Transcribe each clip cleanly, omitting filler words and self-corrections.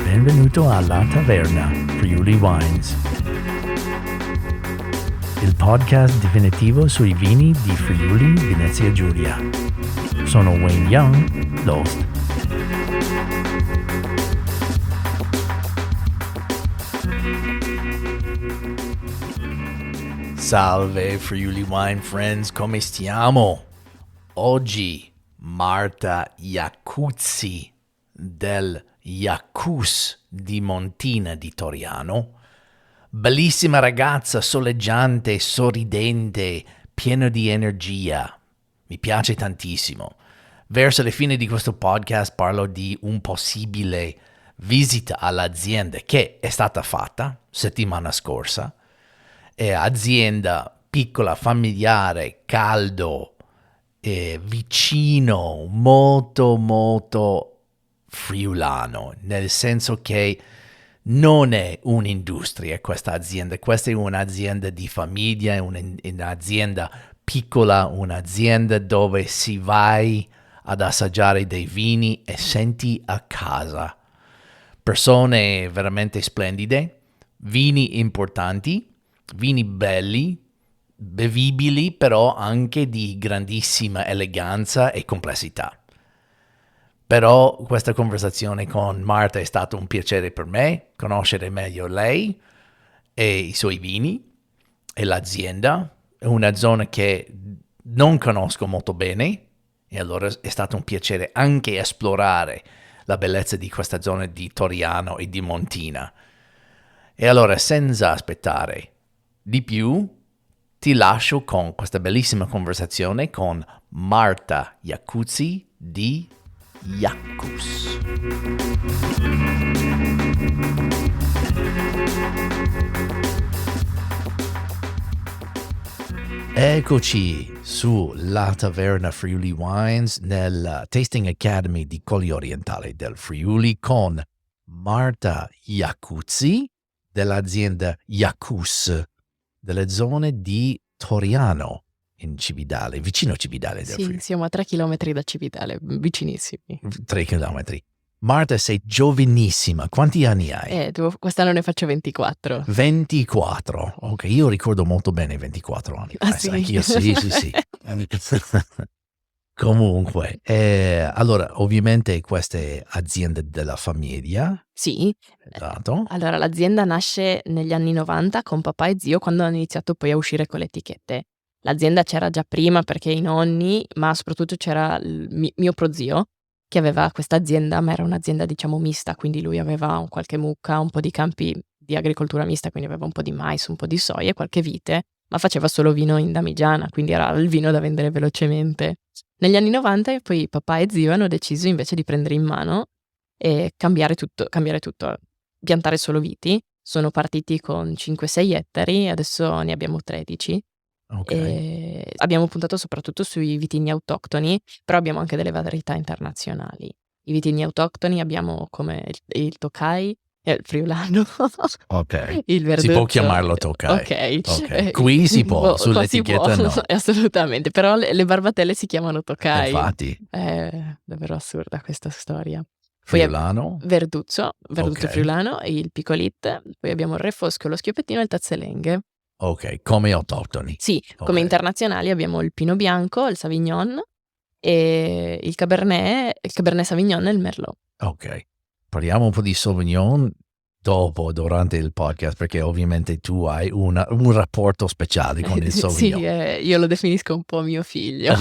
Benvenuto alla Taverna Friuli Wines, il podcast definitivo sui vini di Friuli Venezia Giulia. Sono Wayne Young, l'host. Salve Friuli Wine Friends, come stiamo? Oggi Marta Iacuzzi del Iacus di Montina di Toriano, bellissima ragazza, soleggiante, sorridente, piena di energia. Mi piace tantissimo. Verso la fine di questo podcast parlo di un possibile visita all'azienda che è stata fatta settimana scorsa. È azienda piccola, familiare, caldo, vicino, molto friulano, nel senso che non è un'industria questa azienda è un'azienda di famiglia, è un'azienda piccola, un'azienda dove si vai ad assaggiare dei vini e senti a casa. Persone veramente splendide, vini importanti, vini belli, bevibili, però anche di grandissima eleganza e complessità. Però questa conversazione con Marta è stato un piacere per me, conoscere meglio lei e i suoi vini e l'azienda. È una zona che non conosco molto bene e allora è stato un piacere anche esplorare la bellezza di questa zona di Toriano e di Montina. E allora, senza aspettare di più, ti lascio con questa bellissima conversazione con Marta Iacuzzi di Iacus. Eccoci sulla Taverna Friuli Wines nel Tasting Academy di Colli Orientali del Friuli con Marta Iacuzzi dell'azienda Iacus delle zone di Toriano in Cividale, vicino a Cividale del Friuli. Sì, siamo a 3 chilometri da Cividale, vicinissimi. 3 chilometri. Marta, sei giovanissima. Quanti anni hai? Quest'anno ne faccio 24. 24. Ok, io ricordo molto bene 24 anni. Ah, sì? Anch'io sì. Comunque, allora, ovviamente queste aziende della famiglia. Sì. Esatto. Allora, l'azienda nasce negli anni 90 con papà e zio, quando hanno iniziato poi a uscire con le etichette. L'azienda c'era già prima perché i nonni, ma soprattutto c'era mio prozio, che aveva questa azienda, ma era un'azienda diciamo mista, quindi lui aveva qualche mucca, un po' di campi di agricoltura mista, quindi aveva un po' di mais, un po' di soia e qualche vite, ma faceva solo vino in damigiana, quindi era il vino da vendere velocemente. Negli anni 90 poi papà e zio hanno deciso invece di prendere in mano e cambiare tutto, piantare solo viti. Sono partiti con 5-6 ettari, adesso ne abbiamo 13. Okay. Abbiamo puntato soprattutto sui vitigni autoctoni, però abbiamo anche delle varietà internazionali. I vitigni autoctoni abbiamo come il Tokai, il Friulano, Ok. il Verduzzo. Si può chiamarlo Tokai. Ok. Qui si può, Qua si sull'etichetta può, no. Assolutamente, però le barbatelle si chiamano Tokai. Infatti. È davvero assurda questa storia. Friulano. Verduzzo Ok. friulano, il Picolit, poi abbiamo il Re Fosco, lo Schioppettino e il Tazzelenghe. Ok, come autoctoni. Sì, come Ok. internazionali abbiamo il Pinot Bianco, il Sauvignon e il Cabernet Sauvignon e il Merlot. Ok. Parliamo un po' di Sauvignon dopo, durante il podcast, perché ovviamente tu hai un rapporto speciale con il Sauvignon. Sì, io lo definisco un po' mio figlio.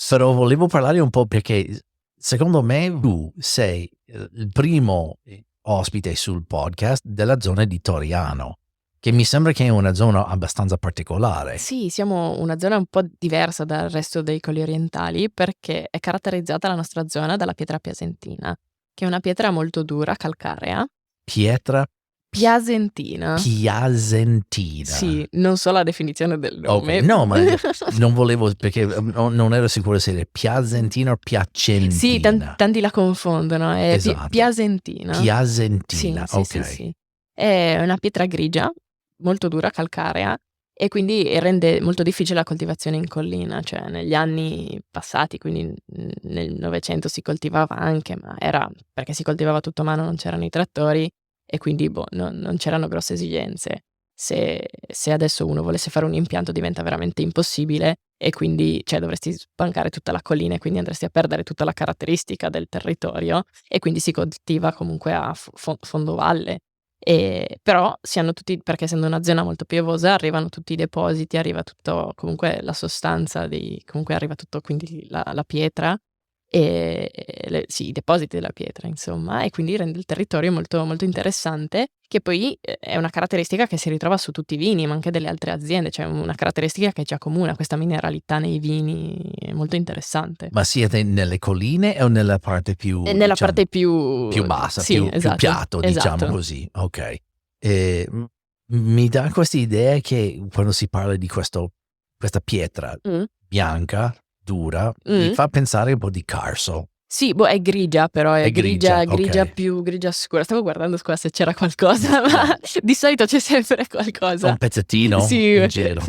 Però volevo parlare un po' perché secondo me tu sei il primo ospite sul podcast della zona di Toriano, che mi sembra che è una zona abbastanza particolare. Sì, siamo una zona un po' diversa dal resto dei Colli Orientali perché è caratterizzata la nostra zona dalla pietra piasentina, che è una pietra molto dura, calcarea. Pietra Piasentina. Piasentina. Sì, non so la definizione del nome. Okay. No, ma non volevo, perché non ero sicuro se era Piasentina o Piacentina. Sì, tanti la confondono, è Esatto. Piasentina. Piasentina, Sì, ok. sì. È una pietra grigia molto dura, calcarea, e quindi rende molto difficile la coltivazione in collina. Cioè negli anni passati, quindi nel Novecento si coltivava anche, ma era perché si coltivava tutto a mano, non c'erano i trattori e quindi non c'erano grosse esigenze. Se adesso uno volesse fare un impianto diventa veramente impossibile e quindi dovresti spancare tutta la collina e quindi andresti a perdere tutta la caratteristica del territorio e quindi si coltiva comunque a fondovalle. Però si hanno tutti, perché essendo una zona molto piovosa arrivano tutti i depositi, arriva tutto, comunque la sostanza comunque arriva tutto, quindi la pietra e i depositi della pietra insomma, e quindi rende il territorio molto, molto interessante, che poi è una caratteristica che si ritrova su tutti i vini, ma anche delle altre aziende, cioè una caratteristica che ci accomuna, questa mineralità nei vini è molto interessante. Ma siete nelle colline o nella parte più, Nella parte più bassa, sì, più esatto, piatto, diciamo esatto. così? Ok. Mi dà questa idea che quando si parla di questa pietra bianca, dura, mi fa pensare un po' di Carso. Sì, è grigia, però è grigia, ok. più grigia scura. Stavo guardando qua se c'era qualcosa, ma di solito c'è sempre qualcosa. Un pezzettino Sì. in gelo.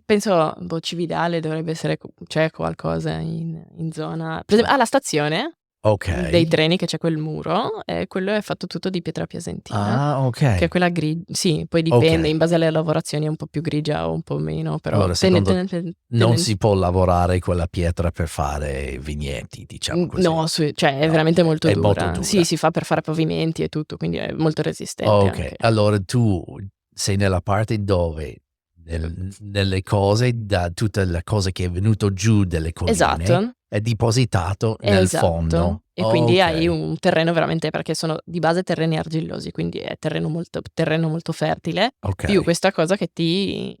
Penso Cividale dovrebbe essere, c'è qualcosa in zona. Per esempio, la stazione Ok. dei treni, che c'è quel muro, e quello è fatto tutto di pietra piasentina. Ah, ok. Che è quella grigia. Sì, poi dipende, in base alle lavorazioni è un po' più grigia o un po' meno, però Allora, secondo non si può lavorare quella pietra per fare vigneti, diciamo così. No, cioè è veramente molto è dura. molto dura. Sì, si fa per fare pavimenti e tutto, quindi è molto resistente Ok, anche. allora tu sei nella parte dove nelle cose, da tutte le cose che è venuto giù delle colline, Esatto. è depositato nel fondo. E quindi Ok. hai un terreno veramente, perché sono di base terreni argillosi, quindi è terreno molto fertile, Ok. più questa cosa che ti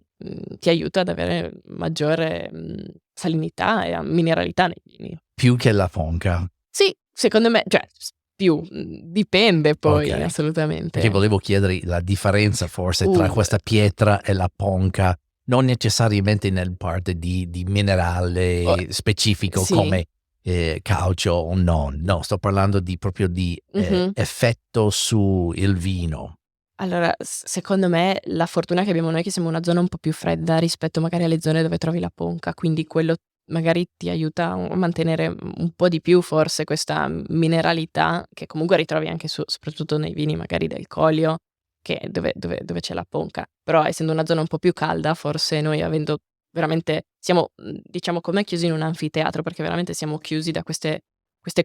aiuta ad avere maggiore salinità e mineralità nei vini. Più che la fonca. Sì, secondo me, cioè più, dipende poi, Ok. assolutamente. Perché volevo chiedere la differenza forse tra questa pietra e la ponca, non necessariamente nel parte di minerale specifico sì. come calcio o non. No, sto parlando proprio di effetto su il vino. Allora, secondo me la fortuna che abbiamo noi è che siamo una zona un po' più fredda rispetto magari alle zone dove trovi la ponca, quindi quello magari ti aiuta a mantenere un po' di più forse questa mineralità che comunque ritrovi anche soprattutto nei vini magari del Collio, che dove c'è la ponca. Però essendo una zona un po' più calda, forse noi avendo veramente siamo, diciamo, come chiusi in un anfiteatro, perché veramente siamo chiusi da queste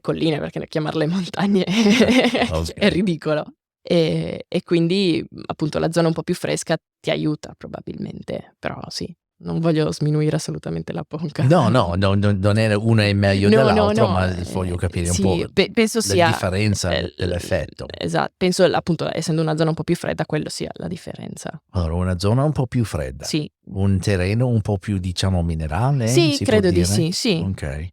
colline, perché chiamarle montagne è ridicolo. E quindi appunto la zona un po' più fresca ti aiuta probabilmente, però sì, non voglio sminuire assolutamente la ponca. No, non è una è meglio dell'altro, ma voglio capire un po' penso la sia differenza dell'effetto. esatto, penso appunto essendo una zona un po' più fredda quello sia la differenza. Allora, una zona un po' più fredda. Sì. Un terreno un po' più, diciamo, minerale? Sì, si credo può di dire? sì. Ok.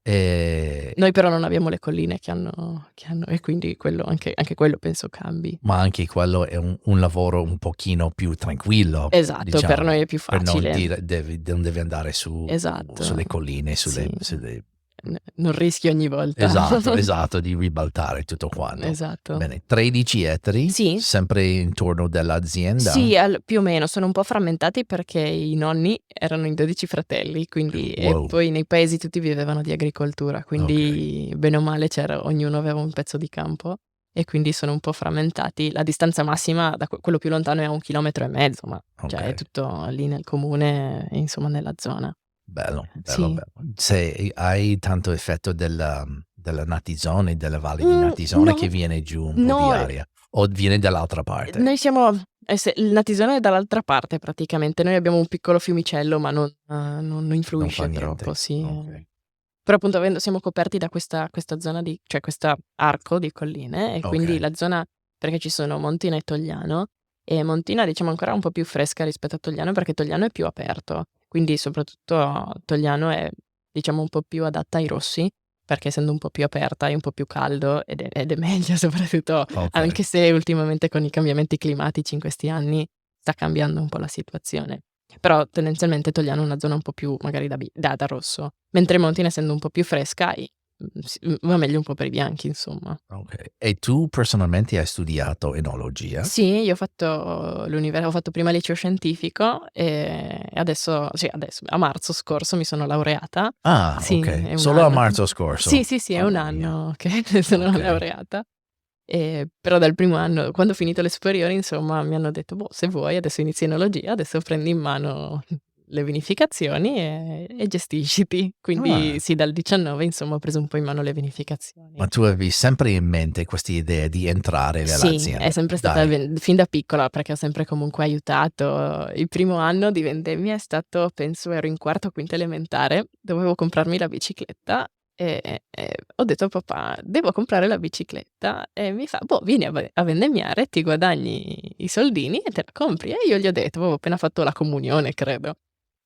Noi però non abbiamo le colline che hanno e quindi quello anche quello penso cambi. Ma anche quello è un lavoro un pochino più tranquillo. Esatto, diciamo, per noi è più per non facile. dire non devi andare Esatto. sulle colline, sulle non rischi ogni volta. Esatto, di ribaltare tutto quanto. Esatto. Bene, 13 ettari, Sì. sempre intorno dell'azienda? Sì, più o meno, sono un po' frammentati perché i nonni erano in 12 fratelli, quindi e poi nei paesi tutti vivevano di agricoltura, quindi bene o male ognuno aveva un pezzo di campo e quindi sono un po' frammentati. La distanza massima da quello più lontano è 1,5 chilometri, ma cioè è tutto lì nel comune e insomma nella zona. Bello. Sì. Se hai tanto effetto della Natisone, della valle di Natisone, no, che viene giù un po' di aria, o viene dall'altra parte? Noi siamo il Natisone è dall'altra parte praticamente, noi abbiamo un piccolo fiumicello ma non influisce troppo, sì. Okay. Però appunto siamo coperti da questa zona cioè questo arco di colline e quindi la zona, perché ci sono Montina e Togliano, e Montina diciamo ancora un po' più fresca rispetto a Togliano perché Togliano è più aperto, quindi soprattutto Togliano è diciamo un po' più adatta ai rossi, perché essendo un po' più aperta è un po' più caldo ed è meglio soprattutto, anche se ultimamente con i cambiamenti climatici in questi anni sta cambiando un po' la situazione. Però tendenzialmente Togliano è una zona un po' più magari da rosso, mentre Montina essendo un po' più fresca va meglio un po' per i bianchi, insomma. Ok. E tu personalmente hai studiato enologia? Sì, io ho fatto ho fatto prima liceo scientifico e adesso a marzo scorso mi sono laureata. Ah, Sì, ok. è un Solo a anno. marzo Sì, scorso? sì, sì, è un Mamma mia. anno che sono Ok. laureata. Però dal primo anno, quando ho finito le superiori, insomma, mi hanno detto: "Boh, se vuoi adesso inizi enologia, adesso prendi in mano le vinificazioni e gestisciti". Quindi Ah, sì, dal 19 insomma ho preso un po' in mano le vinificazioni. ma tu avevi sempre in mente questa idea di entrare Sì, è nell'azienda? sempre stata Dai. fin da piccola, perché ho sempre comunque aiutato. Il primo anno di vendemmia è stato, penso ero in quarta o quinta elementare, dovevo comprarmi la bicicletta e ho detto a papà: "Devo comprare la bicicletta", e mi fa: "Boh, vieni a vendemmiare, ti guadagni i soldini e te la compri". E io gli ho detto, avevo appena fatto la comunione credo,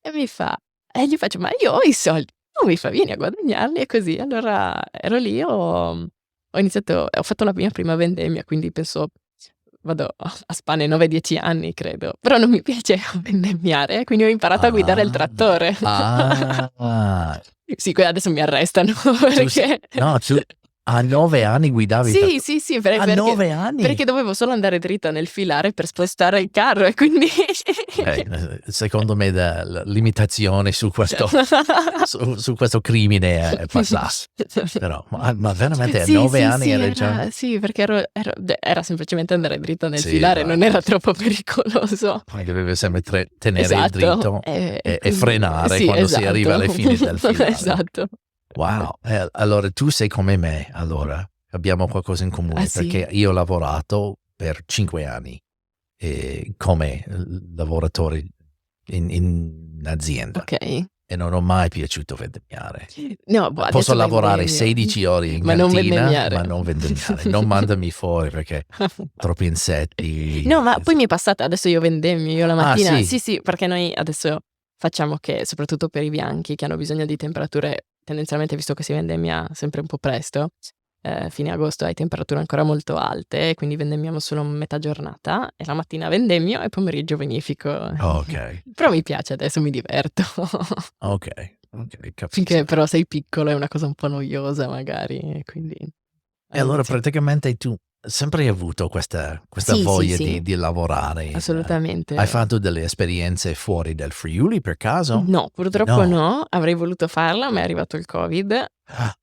e mi fa e gli faccio: "Ma io ho i soldi". No, mi fa: "Vieni a guadagnarli", e così. Allora ero lì, ho fatto la mia prima vendemmia, quindi penso vado a spanne 9, 10 anni credo, però non mi piaceva vendemmiare, quindi ho imparato a guidare il Ah. trattore. Ah. Sì, que adesso mi arrestano Tu se perché no, tu a 9 anni guidavi sì, tratto sì, sì, a 9 anni? perché dovevo solo andare dritta nel filare per spostare il carro e quindi Secondo me la limitazione su questo su questo crimine è passata. Però ma veramente a Sì, 9 sì, anni sì, eri già era sì, perché era semplicemente andare dritta nel sì, filare, non era esatto. troppo pericoloso. Poi dovevi sempre tenere il Esatto, dritto e e quindi frenare sì, quando si arriva esatto. alle fine del filare. Esatto. Wow, allora tu sei come me allora, abbiamo qualcosa in Ah comune sì? perché io ho lavorato per 5 anni, come lavoratore in azienda Okay. e non ho mai piaciuto vendemmiare. No, boh, Posso adesso lavorare vendemmio, 16 ore in ma non cantina, vendemmiare. ma non vendemmiare. Non mandami fuori perché troppi insetti. No, ma poi mi è passata, adesso io vendemmio, io la Ah mattina sì, sì? sì, perché noi adesso facciamo che, soprattutto per i bianchi che hanno bisogno di temperature tendenzialmente, visto che si vendemmia sempre un po' presto, fine agosto hai temperature ancora molto alte, quindi vendemmiamo solo metà giornata e la mattina vendemmio e pomeriggio vinifico. Okay, Però mi piace adesso, mi diverto. okay, okay, Finché capisco. però sei piccolo è una cosa un po' noiosa magari e quindi E allora all'inizio praticamente tu sempre hai avuto questa sì, sì, voglia sì, di lavorare in hai assolutamente. fatto delle esperienze fuori del Friuli per caso? No, purtroppo No. no, avrei voluto farla, ma è arrivato il Covid.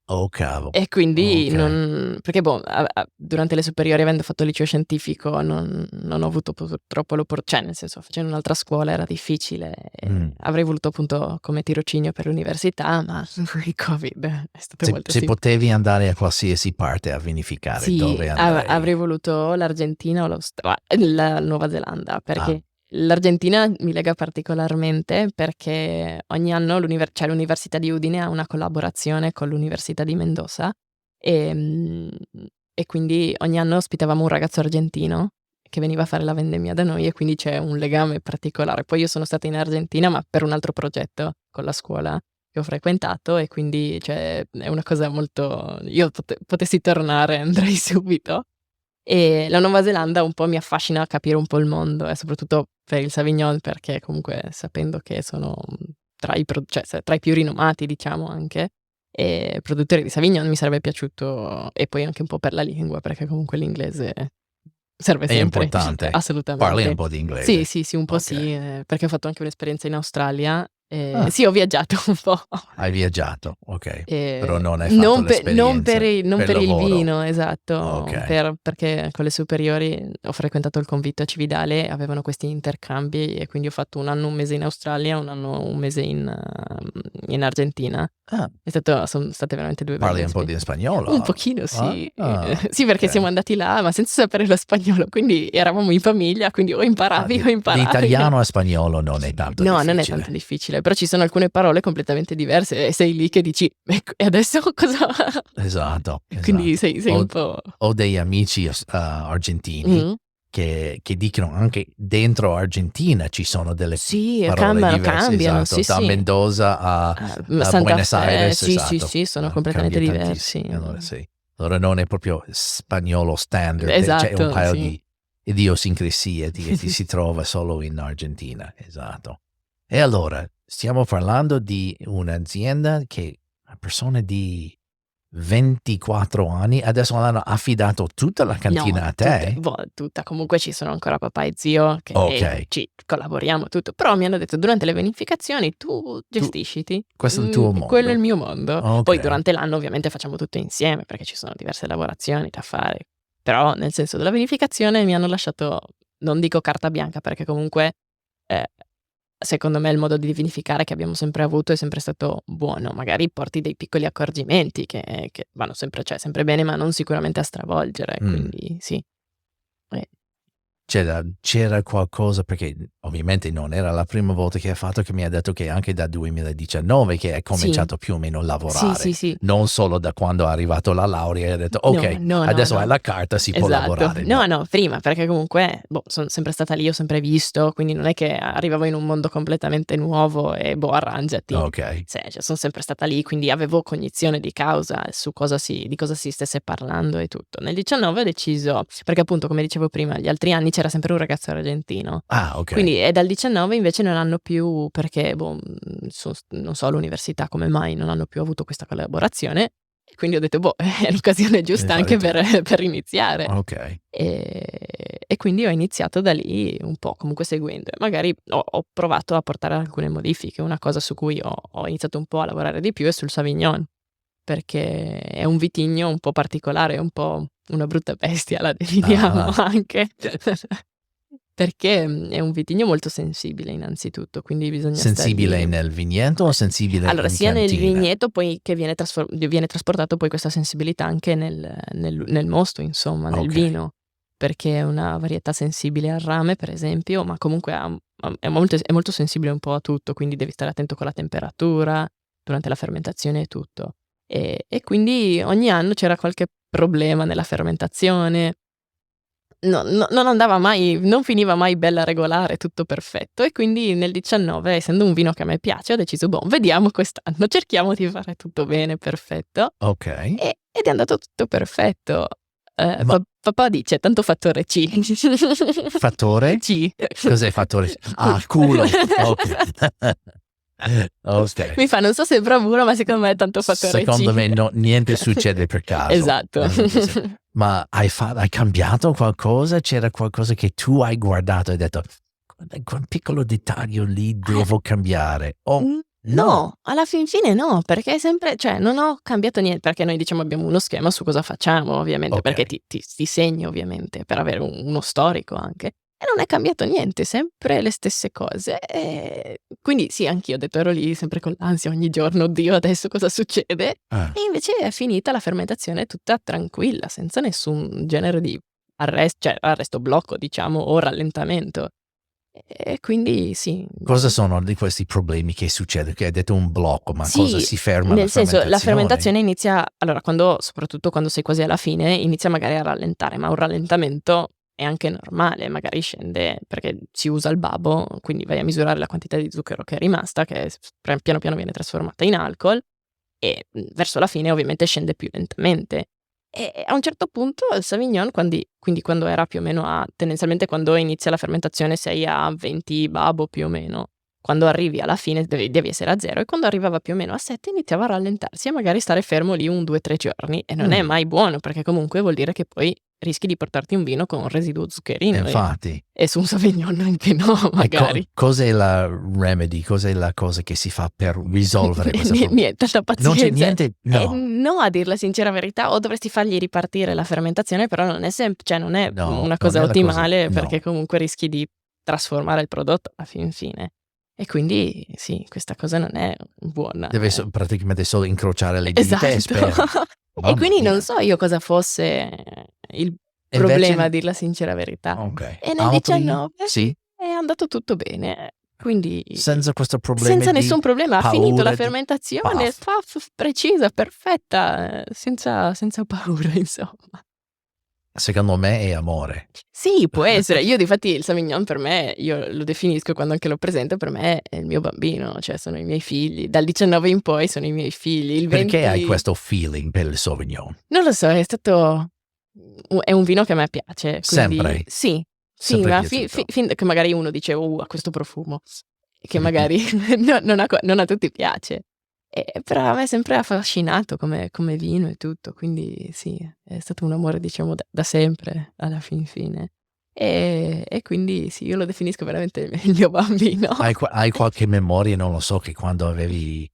Oh cavolo. E quindi Okay. non perché boh, a durante le superiori, avendo fatto il liceo scientifico, non ho avuto purtroppo cioè nel senso, facendo un'altra scuola era difficile, Mh. avrei voluto appunto come tirocinio per l'università, ma il Covid è stato molto Se potevi andare a qualsiasi parte a vinificare, sì, dove andrei? avrei voluto l'Argentina o la Nuova Zelanda, Ah, perché l'Argentina mi lega particolarmente perché ogni anno l'università di Udine ha una collaborazione con l'università di Mendoza, ehm, e quindi ogni anno ospitavamo un ragazzo argentino che veniva a fare la vendemmia da noi e quindi c'è un legame particolare. Poi io sono stata in Argentina, ma per un altro progetto con la scuola che ho frequentato e quindi, cioè, è una cosa molto io potessi tornare andrei subito. E la Nuova Zelanda un po' mi affascina a capire un po' il mondo e soprattutto per il Sauvignon, perché comunque sapendo che sono, tra i cioè tra i più rinomati diciamo anche, produttori di Sauvignon mi sarebbe piaciuto e poi anche un po' per la lingua, perché comunque l'inglese serve è sempre, importante. Parli un assolutamente. po' di Sì, inglese? sì, sì, un po' Okay. sì, perché ho fatto anche un'esperienza in Australia, Ah, sì ho viaggiato un po'. hai viaggiato, okay. Però non hai fatto Non l'esperienza non per per il lavoro. vino, esatto, Okay. perché con le superiori ho frequentato il convitto a Cividale, avevano questi intercambi e quindi ho fatto 1 anno, 1 mese in Australia, 1 anno, 1 mese in Argentina. Ah, Son state veramente 2 belle parli un po' di un spagnolo? pochino sì. Ah, Sì, perché okay. siamo andati là, ma senza sapere lo spagnolo, quindi eravamo in famiglia, quindi o Ah, imparavi o di imparavi. italiano a spagnolo non è tanto No, non è tanto difficile. difficile, però ci sono alcune parole completamente diverse e sei lì che dici: "Ecco, e adesso cosa?" Esatto, E quindi esatto. sei un po' Ho degli amici argentini mh. che dicono anche dentro Argentina ci sono delle Sì, parole diverse, cambiano, esatto, sì, da sì. Mendoza a Santa Buenos Fe, Aires, sì, sì, esatto, sì, sono completamente cambia diversi. tantissimo. Allora sì, allora non è proprio spagnolo standard, c'è un Esatto, paio sì. di idiosincrasie che ti si trova solo in Argentina, esatto. E allora, stiamo parlando di un'azienda che ha persone di 24 anni, adesso hanno affidato tutta la cantina No, a te? tutta. Comunque ci sono ancora papà e zio che Ok, ci collaboriamo tutto, però mi hanno detto durante le vinificazioni tu gestisciti. questo è il tuo Quello è il mondo. mio mondo. Poi Ok. durante l'anno ovviamente facciamo tutto insieme perché ci sono diverse lavorazioni da fare. Però nel senso della vinificazione mi hanno lasciato, non dico carta bianca perché comunque eh, secondo me il modo di vinificare che abbiamo sempre avuto è sempre stato buono. Magari porti dei piccoli accorgimenti che vanno sempre, cioè sempre bene, ma non sicuramente a stravolgere. Mm. Quindi sì. Eh, C'era qualcosa, perché ovviamente non era la prima volta che hai fatto, che mi ha detto che anche da 2019 che hai sì, cominciato più o meno a sì, lavorare, sì, sì. non solo da quando è arrivato la laurea e hai detto No, ok, no, no, adesso hai no. la carta, si può Esatto. lavorare. No, prima, perché comunque, sono sempre stata lì, ho sempre visto, quindi non è che arrivavo in un mondo completamente nuovo e arrangiati. Ok, Cioè, sono sempre stata lì, quindi avevo cognizione di causa su di cosa si stesse parlando e tutto. Nel 19 ho deciso, perché appunto, come dicevo prima, gli altri anni c'era sempre un ragazzo argentino. ok. Quindi, e dal 19 invece non hanno più, perché, non so all'università come mai non hanno più avuto questa collaborazione. E quindi ho detto, è l'occasione giusta Devi anche fare tu. per iniziare. Ok. E quindi ho iniziato da lì un po' comunque seguendo. E magari ho provato a portare alcune modifiche. Una cosa su cui ho iniziato un po' a lavorare di più è sul Sauvignon, perché è un vitigno un po' particolare, un po' una brutta bestia, la definiamo Ah, anche. Perché è un vitigno molto sensibile innanzitutto, quindi bisogna sensibile stargli. nel vigneto o sensibile Allora, in sia nel cantina? vigneto poi che viene trasportato poi questa sensibilità anche nel mosto, insomma, nel Ok. vino, perché è una varietà sensibile al rame, per esempio, ma comunque è molto sensibile un po' a tutto, quindi devi stare attento con la temperatura, durante la fermentazione e tutto. E quindi ogni anno c'era qualche problema nella fermentazione. Non andava mai, non finiva mai bella regolare, tutto perfetto. E quindi nel 19, essendo un vino che a me piace, ho deciso, vediamo quest'anno, cerchiamo di fare tutto bene, perfetto. Ok. Ed è andato tutto perfetto. Ma Papà dice, tanto fattore C. fattore? C. Cos'è fattore? Ah, culo. Ok. Ok. Mi fa, non so se è bravura, ma secondo me è tanto fattore C. Secondo me niente succede per caso. Esatto. Ma hai cambiato qualcosa? C'era qualcosa che tu hai guardato e hai detto, quel piccolo dettaglio lì devo cambiare? Oh, no. No, alla fin fine no, perché è sempre, cioè non ho cambiato niente, perché noi diciamo abbiamo uno schema su cosa facciamo, ovviamente, perché Ok. ti segni ovviamente per avere uno storico anche. E non è cambiato niente, sempre le stesse cose. E quindi sì, anch'io ho detto, ero lì sempre con l'ansia ogni giorno, oddio, adesso cosa succede? Ah, E invece è finita la fermentazione tutta tranquilla, senza nessun genere di arresto, blocco, diciamo, o rallentamento. E quindi sì. cosa sono di questi problemi che succede? Che hai detto un blocco, ma cosa Sì, si ferma la nel senso, la fermentazione? fermentazione inizia, allora, soprattutto quando sei quasi alla fine, inizia magari a rallentare, ma un rallentamento è anche normale, magari scende perché si usa il babbo, quindi vai a misurare la quantità di zucchero che è rimasta, che piano piano viene trasformata in alcol, e verso la fine ovviamente scende più lentamente. E a un certo punto il Sauvignon, quindi quando era più o meno tendenzialmente quando inizia la fermentazione sei a 20 babbo più o meno. Quando arrivi alla fine devi essere a 0, e quando arrivava più o meno a 7 iniziava a rallentarsi e magari stare fermo lì 1, 2, 3 giorni, e non è mai buono, perché comunque vuol dire che poi rischi di portarti un vino con un residuo zuccherino, Infatti. e su un Sauvignon anche no, magari. Cos'è la remedy? Cos'è la cosa che si fa per risolvere questo problema? Niente, la pazienza. Non c'è niente? No. No, a dir la sincera verità, o dovresti fargli ripartire la fermentazione, però non è cioè non è No, una non cosa è la cosa, ottimale, no. perché comunque rischi di trasformare il prodotto alla fin fine. E quindi sì, questa cosa non è buona. Deve praticamente solo incrociare le dita e Esatto. sperare. E Mamma quindi non mia. so io cosa fosse il E problema, a invece, dir la sincera verità. ok, E nel altri? 19 Sì? è andato tutto bene, quindi Senza questo problema senza di nessun problema. Ha finito la paura di fermentazione, paf. precisa, perfetta, senza paura, insomma. Secondo me è amore. Sì, può essere. Io difatti il Sauvignon per me, io lo definisco quando anche lo presento, per me è il mio bambino, cioè sono i miei figli. Dal 19 in poi sono i miei figli. Il Perché hai 20 questo feeling per il Sauvignon? non lo so, è un vino che a me piace, quindi Sempre? sì, Sempre ma piaciuto? fin che magari uno dice: ha questo profumo", che magari non a tutti piace. Però a me è sempre affascinato come vino e tutto, quindi sì, è stato un amore diciamo da sempre alla fin fine. E quindi sì, io lo definisco veramente il mio bambino. Hai qualche memoria, non lo so, che quando avevi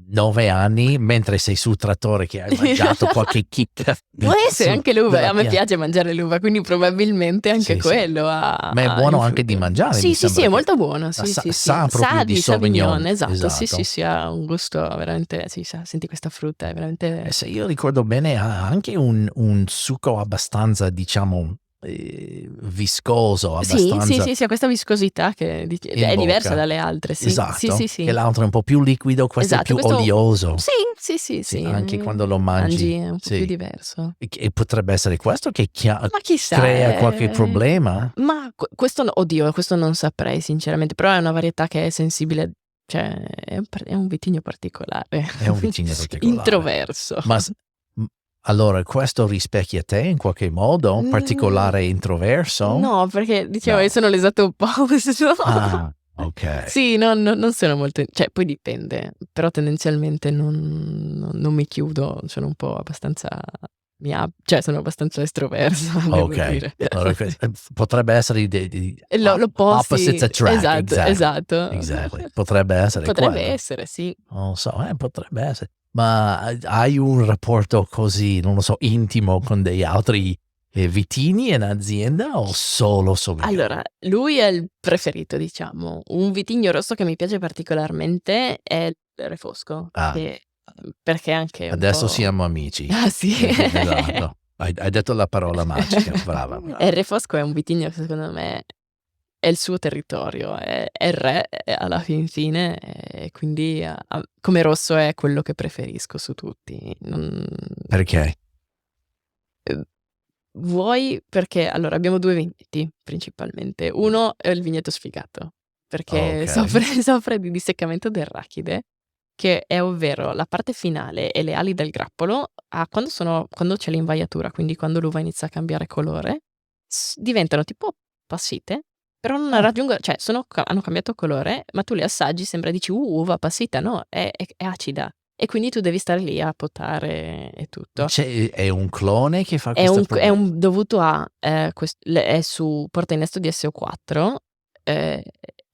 9 anni, mentre sei sul trattore, che hai mangiato qualche chicca Può essere anche l'uva, della a me pianta? piace mangiare l'uva, quindi probabilmente anche Sì, sì. quello Ma è buono anche di mangiare, Sì, mi sì, sì, sembra è che molto buono, sì, sì, sì. sa proprio Sa di di Sauvignon, esatto, sì, esatto. sì, sì, ha un gusto veramente, sì, senti questa frutta, è veramente... Se io ricordo bene ha anche un succo abbastanza, diciamo, viscoso, Sì, sì, abbastanza sì, sì, ha questa viscosità che in è diversa bocca. dalle altre, sì, sì, sì, Esatto, che sì. l'altro è un po' più liquido, questo è Esatto, più questo olioso. sì, sì, sì, Sì, sì, anche quando lo mangi, mangi è un po' più sì. diverso. E potrebbe essere questo che Ma chissà, crea qualche problema? ma questo no, oddio, questo non saprei sinceramente, però è una varietà che è sensibile, cioè è un vitigno particolare, È un vitigno particolare. introverso. Ma m allora questo rispecchia te in qualche modo? Mhmm, Particolare introverso? no, perché diciamo io No. sono l'esatto opposto. Ah, okay. Sì, non sono molto cioè poi dipende, però tendenzialmente non mi chiudo, sono un po' abbastanza cioè sono abbastanza estroversa, devo Okay. dire. Allora potrebbe essere di E opposites l'opposti attract, esatto, exactly, esatto. exactly. Potrebbe essere Potrebbe quello. essere, sì. Non lo so, potrebbe essere. Ma hai un rapporto così, non lo so, intimo con degli altri, vitigni in azienda o solo Sauvignon? Allora, lui è il preferito, diciamo. Un vitigno rosso che mi piace particolarmente è il Refosco, Ah, che perché anche un adesso po' siamo amici. ah sì. Esatto. Hai detto la parola magica. Brava, E il brava. Refosco è un vitigno che secondo me è il suo territorio, è il re, alla fin fine, e quindi come rosso è quello che preferisco su tutti. Non Perché? uhm Vuoi perché allora abbiamo 2 vigneti principalmente. Uno è il vigneto sfigato, perché soffre Okay. soffre di disseccamento d'arachide, che è ovvero la parte finale e le ali del grappolo quando c'è l'invaiatura, quindi quando l'uva inizia a cambiare colore, diventano tipo appassite, però non Ah, raggiungo cioè hanno cambiato colore, ma tu le assaggi sembra dici: uva appassita." No, è acida e quindi tu devi stare lì a potare e tutto. è un clone che fa questo È proble un dovuto a, è su porta innesto di SO4, ehm,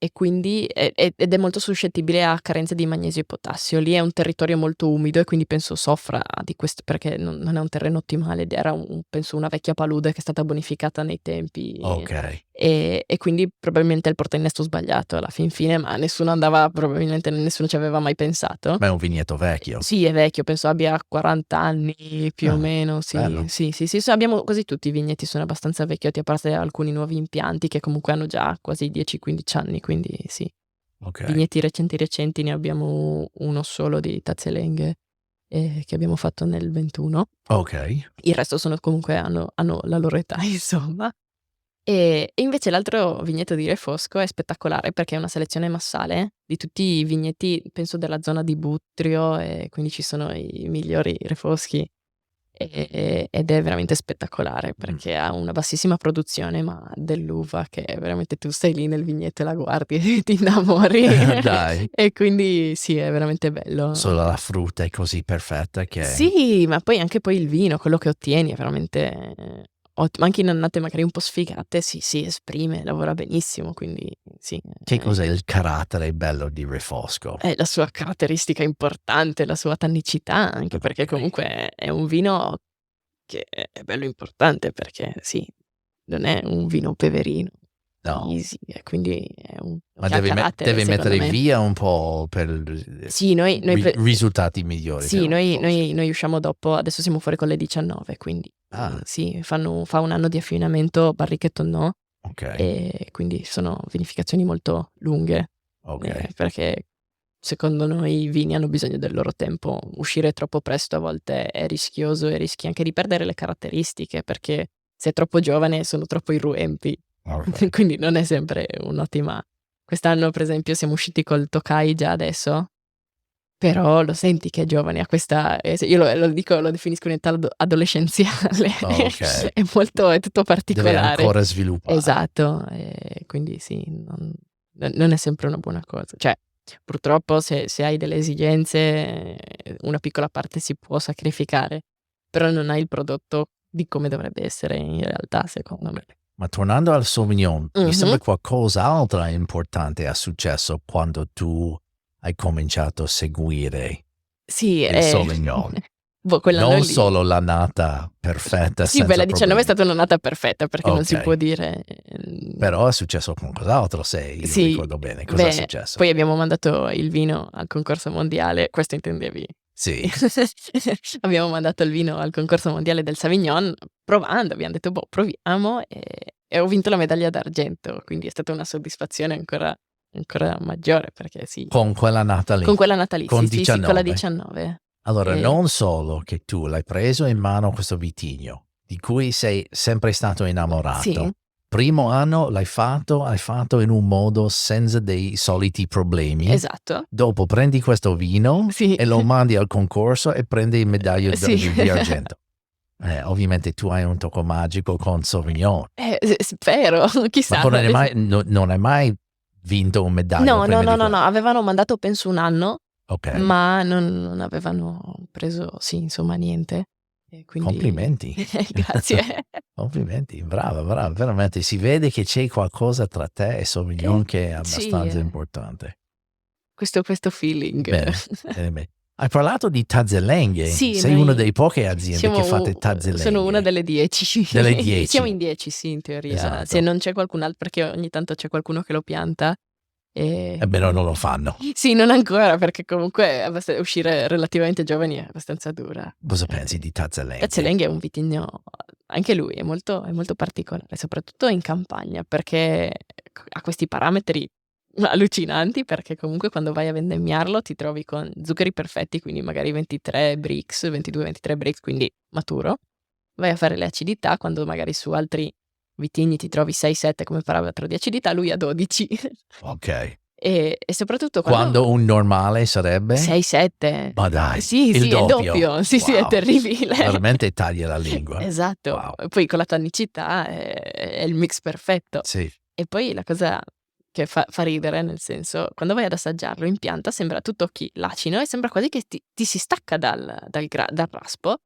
e quindi ed è molto suscettibile a carenze di magnesio e potassio. Lì è un territorio molto umido e quindi penso soffra di questo perché non è un terreno ottimale ed era penso una vecchia palude che è stata bonificata nei tempi, Okay. e quindi probabilmente è il porta innesto sbagliato alla fin fine, ma probabilmente nessuno ci aveva mai pensato. Ma è un vigneto vecchio. Sì, è vecchio, penso abbia 40 anni più o Ah, meno, sì, bello. sì, sì, sì, abbiamo quasi tutti i vigneti sono abbastanza vecchiotti, a parte alcuni nuovi impianti che comunque hanno già quasi 10, 15 anni, quindi sì. Okay, Vigneti recenti ne abbiamo uno solo di Tazelenghe, che abbiamo fatto nel 21. okay. Il resto sono comunque hanno la loro età insomma. E invece l'altro vigneto di Refosco è spettacolare perché è una selezione massale di tutti i vigneti, penso della zona di Buttrio, e quindi ci sono i migliori refoschi, ed è veramente spettacolare Mh. perché ha una bassissima produzione, ma dell'uva che veramente tu stai lì nel vigneto e la guardi e ti innamori. Dai, E quindi sì, è veramente bello. solo la frutta è così perfetta che Sì, ma poi il vino, quello che ottieni è veramente ottimo. Anche in annate magari un po' sfigate si esprime, lavora benissimo, quindi sì, che cos'è il carattere bello di Refosco? è la sua caratteristica importante, la sua tannicità, anche perché Okay. comunque è un vino che è bello importante, perché sì, non è un vino peverino, No, easy, e quindi è un ma che ha carattere deve secondo mettere me. via un po' per Sì, noi pre risultati migliori per sì, un Refosco. noi usciamo dopo adesso siamo fuori con le 19, quindi Ah, sì, fa 1 anno di affinamento Barrique Tonnot, okay, e quindi sono vinificazioni molto lunghe, okay. perché secondo noi i vini hanno bisogno del loro tempo. Uscire troppo presto a volte è rischioso e rischi anche di perdere le caratteristiche, perché se è troppo giovane sono troppo irruenti, Alright. quindi non è sempre un'ottima. Quest'anno per esempio siamo usciti col Tokai già adesso, però lo senti che è giovane, ha questa se io lo dico, lo definisco un'età adolescenziale, Okay. è tutto Deve particolare. ancora sviluppare. Esatto, quindi sì, non è sempre una buona cosa. Cioè, Purtroppo se hai delle esigenze, una piccola parte si può sacrificare, però non hai il prodotto di come dovrebbe essere in realtà, secondo me. Ma tornando al Sauvignon, mi Mh-mh. sembra qualcos'altro importante è successo quando tu hai cominciato a seguire Sì, il Sauvignon. quell'anno Non lì solo l'annata perfetta sì, beh, senza la 19 è problemi. stata un'annata perfetta perché non si può Ok, dire, però è successo qualcos'altro, se io sì, ricordo bene. Cosa è beh, successo? poi abbiamo mandato il vino al concorso mondiale, questo intendevi? Sì, Abbiamo mandato il vino al concorso mondiale del Sauvignon provando, abbiam detto: "Boh, proviamo", e ho vinto la medaglia d'argento, quindi è stata una soddisfazione ancora maggiore perché sì, con quell'annata lì, con quell'annata lì, con sì, sì, sì, con la 19. 19. Allora, Ehm, non solo che tu l'hai preso in mano questo vitigno, di cui sei sempre stato sì, innamorato. Primo anno hai fatto in un modo senza dei soliti problemi. esatto. Dopo prendi questo vino Sì, e lo mandi al concorso e prendi il medaglia sì. di argento. Ovviamente tu hai un tocco magico con Sauvignon, Spero, ma chissà. tu non hai mai vinto un medaglia No, no, prima no, di no, no, quello? avevano mandato penso 1 anno, Ok, ma non avevano preso sì, insomma niente. E quindi complimenti. grazie. Complimenti, brava, brava, veramente si vede che c'è qualcosa tra te e Eh, Sauvignon che è sì, abbastanza importante. questo feeling. Bene, bene, bene. Hai parlato di tazzolenghe, Sì, sei una noi delle poche aziende che siamo fate sono una tazzolenghe, delle 10. delle Siamo 10. in 10 sì, in teoria. Se Esatto. non c'è perché ogni tanto c'è qualcuno che lo pianta, Però ehm non lo fanno. sì, non ancora perché comunque uscire relativamente giovani è abbastanza dura. Cosa Ehm, pensi di tazzolenghe? Pezzolenghi è un vitigno anche lui è molto particolare, soprattutto in campagna, perché ha questi parametri allucinanti, perché comunque quando vai a vendemmiarlo ti trovi con zuccheri perfetti, quindi magari 23 Brix, 22, 23 Brix, quindi maturo. Vai a fare le acidità, quando magari su altri vitigni ti trovi 6, 7 come parametro di acidità, lui ha 12. Okay. E soprattutto quando Quando un normale sarebbe? 6, 7. Ma dai, Sì, il sì, è il doppio? doppio. Sì, sì, è Wow, terribile. veramente taglia la lingua. Esatto. Wow, E poi con la tannicità è il mix perfetto. sì. E poi la cosa che fa ridere, nel senso, quando vai ad assaggiarlo in pianta sembra tu tocchi l'acino e sembra quasi che ti si stacca dal raspo,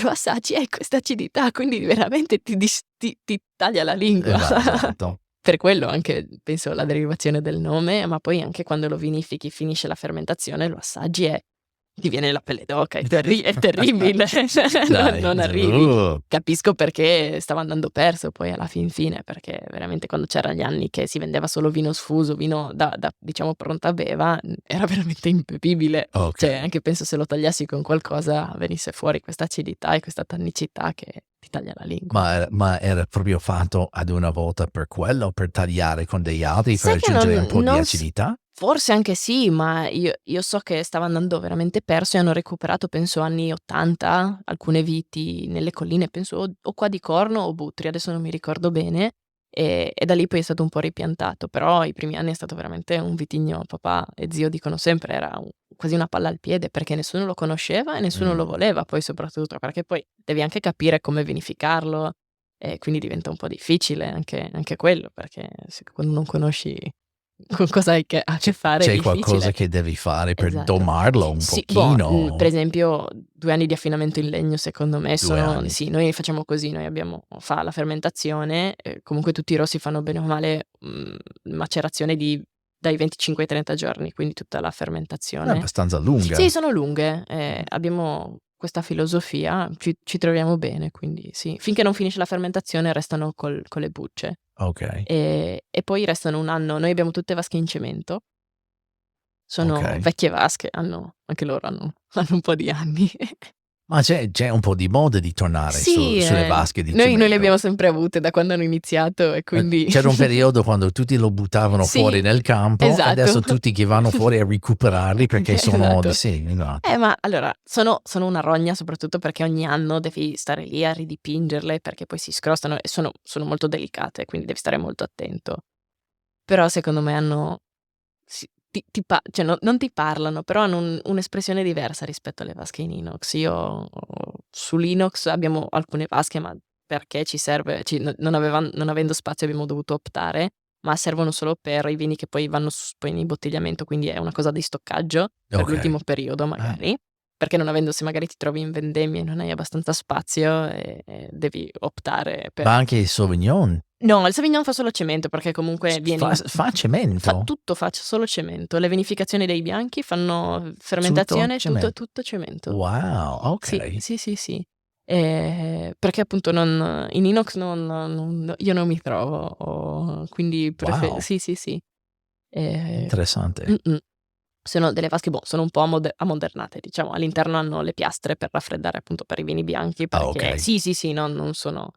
lo assaggi e hai questa acidità, quindi veramente ti taglia la lingua. Esatto. Per quello anche penso la derivazione del nome, ma poi anche quando lo vinifichi, finisce la fermentazione, lo assaggi e ti viene la pelle d'oca, è terribile, Dai, non arrivi. Capisco perché stava andando perso poi alla fin fine, perché veramente quando c'era gli anni che si vendeva solo vino sfuso, vino da diciamo pronta beva, era veramente impepibile. Cioè, Okay. anche penso se lo tagliassi con qualcosa venisse fuori questa acidità e questa tannicità che ti taglia la lingua. Ma era proprio fatto ad una volta per quello, per tagliare con degli altri, per Sai che aggiungere un po' di non s acidità? forse anche sì, ma io so che stava andando veramente perso e hanno recuperato penso anni '80 alcune viti nelle colline, penso o qua di Corno o Butri, adesso non mi ricordo bene, e da lì poi è stato un po' ripiantato, però i primi anni è stato veramente un vitigno papà e zio dicono sempre era quasi una palla al piede, perché nessuno lo conosceva e nessuno lo Mh. voleva poi soprattutto, perché poi devi anche capire come vinificarlo e quindi diventa un po' difficile anche quello, perché se quando non conosci con cosa hai a che fare è C'è qualcosa difficile. che devi fare per Esatto. domarlo un Sì, boh, per pochino? esempio 2 anni di affinamento in legno secondo me 2 sono anni. sì, noi facciamo così, noi abbiamo fa la fermentazione, comunque tutti i rossi fanno bene o male, macerazione di dai 25 ai 30 giorni, quindi tutta la È fermentazione. abbastanza Sì, lunga. sono lunghe, abbiamo questa filosofia, ci troviamo bene, quindi sì. Finché non finisce la fermentazione restano con le bucce. Okay, E poi restano 1 anno noi abbiamo tutte vasche in cemento, sono okay. vecchie vasche, anche loro hanno un po' di anni. Ma c'è un po' di moda di tornare Sì, sulle vasche di noi le cemento. abbiamo sempre avute da quando hanno iniziato e quindi C'era un periodo quando tutti lo buttavano fuori sì, nel campo e esatto. adesso tutti che vanno fuori a recuperarli perché sono Esatto. sì, esatto. Ma allora sono una rogna soprattutto perché ogni anno devi stare lì a ridipingerle, perché poi si scrostano e sono molto delicate, quindi devi stare molto attento. Però secondo me hanno sì, cioè non ti parlano, però hanno un'espressione diversa rispetto alle vasche in inox. Io sull'inox abbiamo alcune vasche, ma perché ci serve non avendo spazio abbiamo dovuto optare, ma servono solo per i vini che poi vanno poi in imbottigliamento, quindi è una cosa di stoccaggio per Ok. l'ultimo periodo magari, perché non avendo, se magari ti trovi in vendemmia e non hai abbastanza spazio, devi optare per... Ma anche il Sauvignon No, il Sauvignon fa solo cemento, perché comunque viene... fa cemento? tutto fa solo cemento. Le vinificazioni dei bianchi fanno fermentazione, tutto cemento. Wow, Sì. Perché appunto in inox io non mi trovo, quindi Wow. sì. Interessante. Sono delle vasche, sono un po' ammodernate, diciamo. All'interno hanno le piastre per raffreddare appunto per i vini bianchi, perché ok. sì, non sono...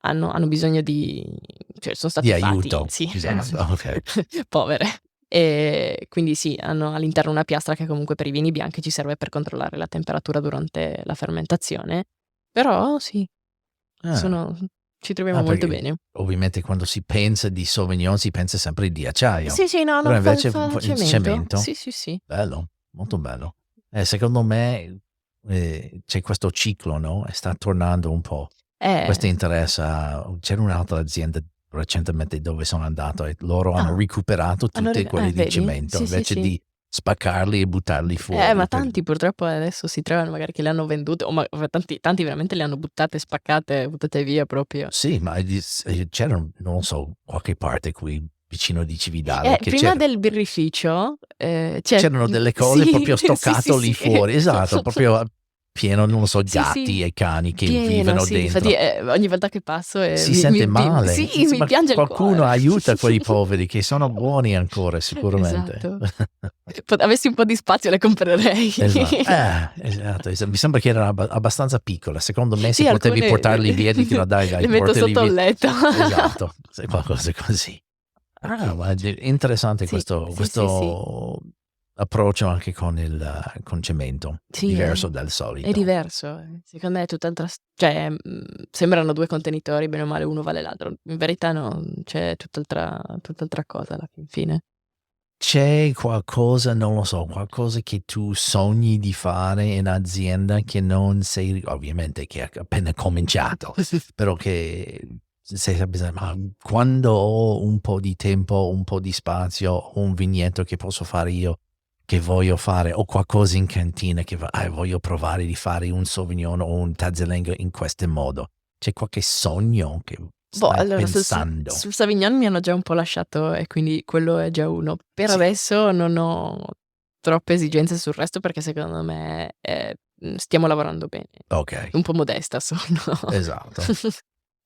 Hanno bisogno cioè sono stati Di fatti, aiuto. sì, Esatto, ok. povere. E quindi sì, hanno all'interno una piastra che comunque per i vini bianchi ci serve per controllare la temperatura durante la fermentazione. Però sì, ci troviamo molto Perché bene. ovviamente quando si pensa di Sauvignon si pensa sempre di acciaio. Sì, no, Però fa invece il cemento. cemento, Sì. bello, molto bello. Secondo me c'è questo ciclo, no? E sta tornando un po'. Questo interessa. C'era un'altra azienda recentemente dove sono andato e loro hanno recuperato tutti quelli di vedi? cemento Sì. invece di spaccarli e buttarli fuori. Ma tanti purtroppo adesso si trovano magari che le hanno vendute, tanti veramente le hanno buttate, spaccate, buttate via proprio. Sì, ma c'era, non lo so, qualche parte qui vicino di Cividale che Prima del birrificio, c'erano delle cose sì, proprio stoccato lì fuori, esatto, proprio pieno, non lo so, Sì, gatti e cani che pieno, vivono sì. dentro. Infatti, ogni volta che passo, Si sente male. sì, mi Ma piange il qualcuno cuore. aiuta quei poveri che sono buoni ancora sicuramente. Esatto. Avessi un po' di spazio le comprerei. Esatto. Mi sembra che erano abbastanza piccole. Secondo me se Sì, potevi alcune portarli via dicono dai, le metto portali sotto via. il letto. Esatto, qualcosa così. Ma è interessante Sì. questo approccio anche con cemento, Sì, diverso dal solito. è diverso. Secondo me è tutt'altra cioè, sembrano 2 contenitori, bene o male uno vale l'altro. In verità no, c'è tutt'altra cosa alla fin fine. C'è qualcosa, non lo so, qualcosa che tu sogni di fare in azienda che non sei, ovviamente che hai appena cominciato, però che sei sempre, ma quando ho un po' di tempo, un po' di spazio, un vigneto che posso fare io, che voglio fare, o qualcosa in cantina che voglio provare di fare un Sauvignon o un Tazelengo in questo modo. C'è qualche sogno che stai Allora pensando? sul Sauvignon mi hanno già un po' lasciato e quindi quello è già uno. Per Sì. adesso non ho troppe esigenze sul resto perché secondo me, stiamo lavorando bene. Ok, Un po' modesta sono. esatto.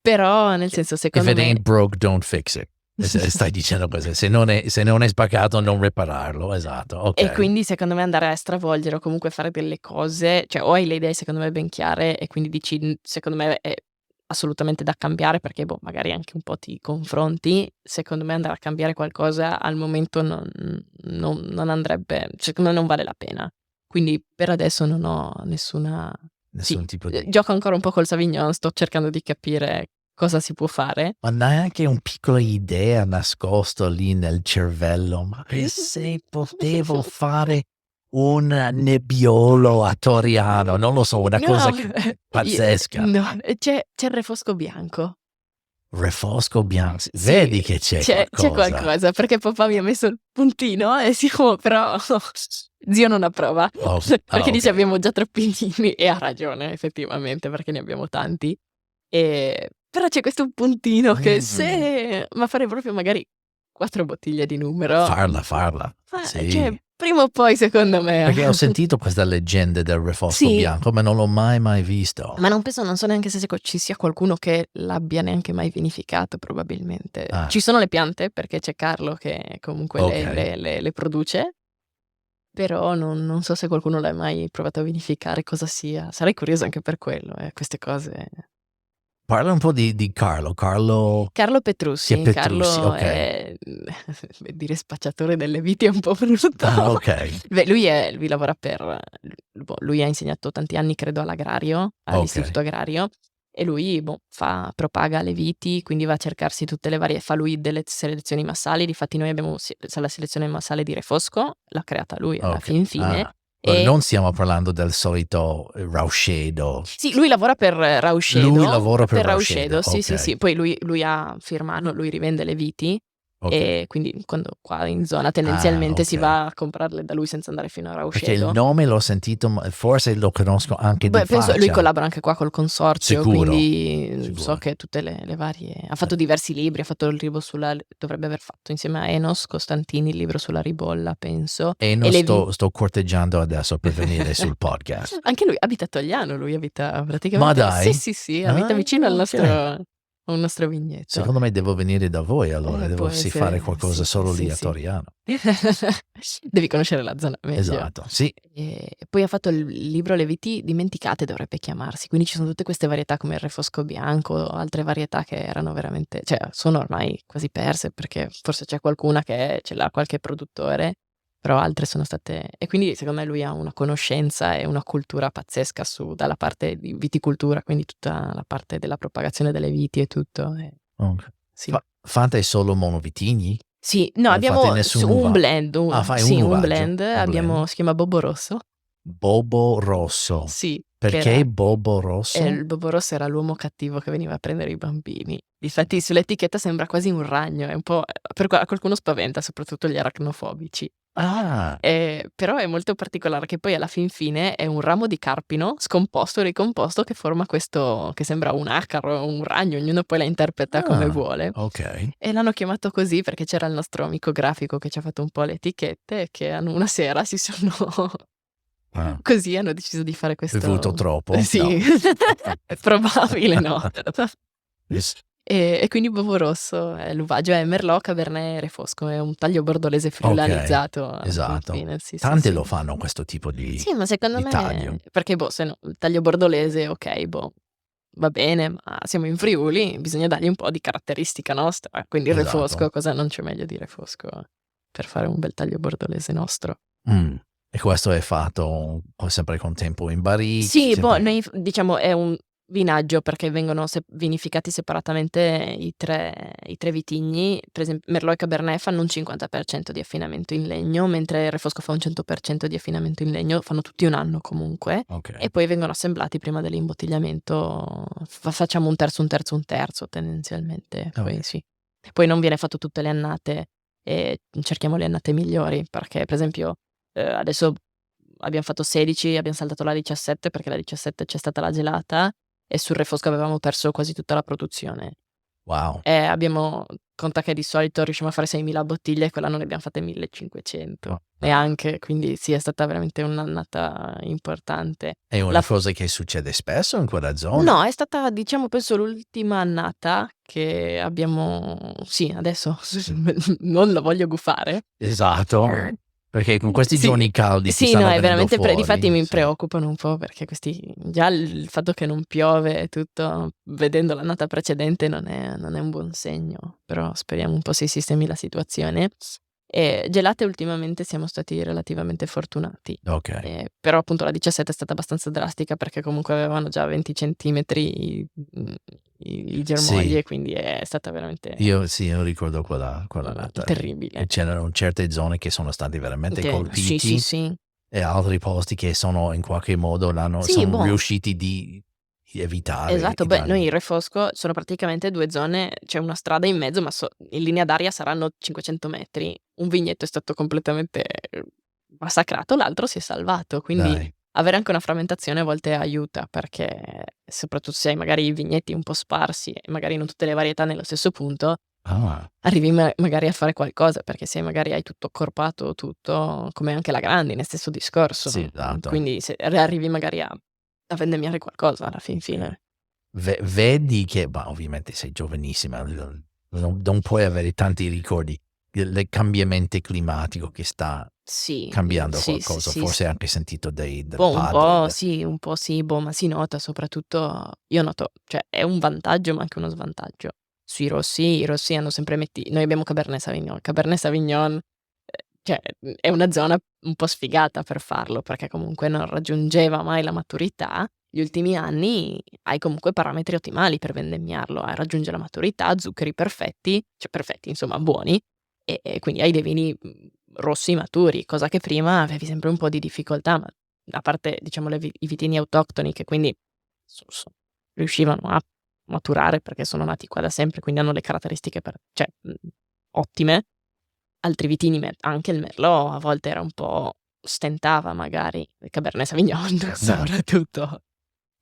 Però nel senso If secondo it me ain't broke, don't fix it. Stai dicendo così. Se non è spaccato, non ripararlo. Esatto, ok. e quindi secondo me andare a stravolgere o comunque fare delle cose, cioè o hai le idee secondo me ben chiare e quindi dici, secondo me è assolutamente da cambiare perché magari anche un po' ti confronti, secondo me andare a cambiare qualcosa al momento non andrebbe, secondo me non vale la pena. Quindi per adesso non ho nessun tipo di... gioco ancora un po' col Sauvignon, sto cercando di capire cosa si può fare. Ma neanche un piccola idea nascosto lì nel cervello. Ma che se potevo fare un nebbiolo a Toriano, non lo so, una cosa pazzesca. No, c'è il refosco bianco. Refosco bianco. Sì, Vedi che c'è qualcosa, perché papà mi ha messo il puntino e però zio non approva. Perché dice ok. abbiamo già troppi vini e ha ragione effettivamente perché ne abbiamo tanti. Però c'è questo puntino che ma farei proprio magari 4 bottiglie di numero. Farla. Sì. Cioè, prima o poi secondo me. Perché ho sentito questa leggenda del refosco Sì. bianco, ma non l'ho mai visto. Ma non so neanche se ci sia qualcuno che l'abbia neanche mai vinificato, probabilmente. Ci sono le piante, perché c'è Carlo che comunque le produce, però non so se qualcuno l'ha mai provato a vinificare, cosa sia. Sarei curiosa anche per quello, queste cose. Parla un po' di Carlo. Carlo Petrussi. Carlo ok. è dire spacciatore delle viti è un po' brutto. Ok. Beh, lui lavora lui ha insegnato tanti anni, credo, all'agrario, all'istituto agrario, e lui propaga le viti, quindi va a cercarsi tutte le varie, fa lui delle selezioni massali. Difatti noi abbiamo la selezione massale di Refosco, l'ha creata lui alla fin fine. Non stiamo parlando del solito Rauscedo. Sì, lui lavora per Rauscedo. Lui lavora per Rauscedo. Sì. Poi lui ha firmato, lui rivende le viti. Ok. E quindi quando qua in zona tendenzialmente si ok. va a comprarle da lui senza andare fino a Perché il Rausceto. nome l'ho sentito, ma forse lo conosco anche di Beh, penso lui faccia. collabora anche qua col consorzio, Sicuro, quindi so sicuro. che tutte le varie ha fatto diversi libri, ha fatto il libro sulla dovrebbe aver fatto insieme a Enos Costantini il libro sulla ribolla, penso, E e non le vi sto corteggiando adesso per venire sul podcast. Anche lui abita a Togliano, lui abita Ma praticamente sì, dai? sì, sì, abita Ah, vicino al nostro ok. a un nostro vigneto. Secondo me devo venire da voi allora, Può devo sì fare essere, qualcosa sì, sì, solo sì, lì a sì. Toriano. Devi conoscere la zona meglio. Esatto, sì. E poi ha fatto il libro Le viti dimenticate dovrebbe chiamarsi, quindi ci sono tutte queste varietà come il refosco bianco, altre varietà che erano veramente cioè sono ormai quasi perse perché forse c'è qualcuna che ce l'ha qualche produttore, però altre sono state e quindi secondo me lui ha una conoscenza e una cultura pazzesca su dalla parte di viticoltura, quindi tutta la parte della propagazione delle viti e tutto, Ok. sì. Fate solo monovitigni? Sì, no, Non fate abbiamo s un nessun'uva? blend, Ah, fai un sì, un uvaggio, blend, un blend. abbiamo si chiama Bobo Rosso. Bobo rosso. Sì, che Perché Bobo rosso? il Bobo Rosso era l'uomo cattivo che veniva a prendere i bambini. Difatti sull'etichetta sembra quasi un ragno, è un po' per qua a qualcuno spaventa, soprattutto gli aracnofobici. Ah, Però è molto particolare che poi alla fin fine è un ramo di carpino scomposto e ricomposto che forma questo che sembra un acaro, un ragno, ognuno poi la interpreta come vuole. ok. E l'hanno chiamato così perché c'era il nostro amico grafico che ci ha fatto un po' le etichette, che hanno una sera si sono Ah. così hanno deciso di fare Bevuto questo troppo? No. sì, è probabile, no. Yes. E quindi Bovo Rosso è l'uvaggio è Merlot, Cabernet e Refosco, è un taglio bordolese Ok, friulanizzato alla fin esatto. fine, sì, sì, Tante sì. lo fanno questo tipo Sì, ma secondo di taglio. me perché boh, se no il taglio bordolese okay, boh, va bene, ma siamo in Friuli, bisogna dargli un po' di caratteristica nostra, quindi il Esatto. Refosco, cosa non c'è meglio di Refosco per fare un bel taglio bordolese nostro. Mh. E questo è fatto sempre con tempo in barrique, Sì, boh, sempre noi diciamo è un vinaggio perché vengono vinificati separatamente i tre vitigni. Per Merlot e Cabernet fanno un 50% di affinamento in legno, mentre il Refosco fa un 100% di affinamento in legno, fanno tutti 1 anno comunque, okay. e poi vengono assemblati prima dell'imbottigliamento. Facciamo un terzo, un terzo, un terzo tendenzialmente, poi Okay. sì. Poi non viene fatto tutte le annate e cerchiamo le annate migliori perché per esempio, adesso abbiam fatto 16, abbiam saltato la 17 perché la 17 c'è stata la gelata e sul Refosco avevamo perso quasi tutta la produzione. Wow. Abbiamo conta che di solito riusciamo a fare 6.000 bottiglie, quell'anno ne abbiam fatte 1.500 Ah. neanche, quindi sì, è stata veramente un'annata importante. È La una f cosa che succede spesso in quella zona? No, è stata diciamo penso l'ultima annata che abbiamo sì, adesso non la voglio gufare. Esatto, perché con questi Sì, giorni caldi che sì, no, stanno è venendo veramente difatti fuori, mi sì. preoccupano un po' perché questi già il fatto che non piove e tutto, vedendo l'annata precedente non è un buon segno, però speriamo un po' si sistemi la situazione. Gelate ultimamente siamo stati relativamente fortunati, Okay. però appunto la 17 è stata abbastanza drastica perché comunque avevano già 20 centimetri i germogli Sì, e quindi è stata veramente, io ricordo quell'annata lì, terribile. che c'erano certe zone che sono stati veramente Sì, sì, colpiti sì. e altri posti che sono in qualche modo Sì, sono boh. riusciti di evitare Esatto, i beh, noi danni. in Refosco sono praticamente 2 zone, c'è una strada in mezzo, ma in linea d'aria saranno 500 metri. Un vigneto è stato completamente, massacrato, l'altro si è salvato, quindi Dai. avere anche una frammentazione a volte aiuta, perché soprattutto se hai magari i vigneti un po' sparsi e magari non tutte le varietà nello stesso punto, Ah, arrivi magari a fare qualcosa, perché se magari hai tutto accorpato, tutto come anche la grandine, stesso discorso. sì, esatto. Quindi se arrivi magari a vendemmiare qualcosa alla fin Okay. fine. Vedi che bah, ovviamente sei giovanissima, non puoi avere tanti ricordi del cambiamento climatico che sta Sì, cambiando sì, sì, qualcosa, sì, forse hai anche sentito del boh, padre, un po' sì, boh, ma si nota soprattutto io noto cioè è un vantaggio, ma anche uno svantaggio. Sui rossi, i rossi hanno sempre noi abbiamo Cabernet Sauvignon. Cabernet Sauvignon, cioè, è una zona un po' sfigata per farlo, perché comunque non raggiungeva mai la maturità. Gli ultimi anni hai comunque parametri ottimali per vendemmiarlo, raggiunge la maturità, zuccheri perfetti, cioè perfetti, insomma buoni, e quindi hai dei vini, rossi maturi, cosa che prima avevi sempre un po' di difficoltà, ma a parte diciamo i vitini autoctoni che quindi riuscivano a maturare perché sono nati qua da sempre, quindi hanno le caratteristiche ottime. Altri vitini, anche il Merlot a volte era un po' stentava magari, il Cabernet Sauvignon soprattutto.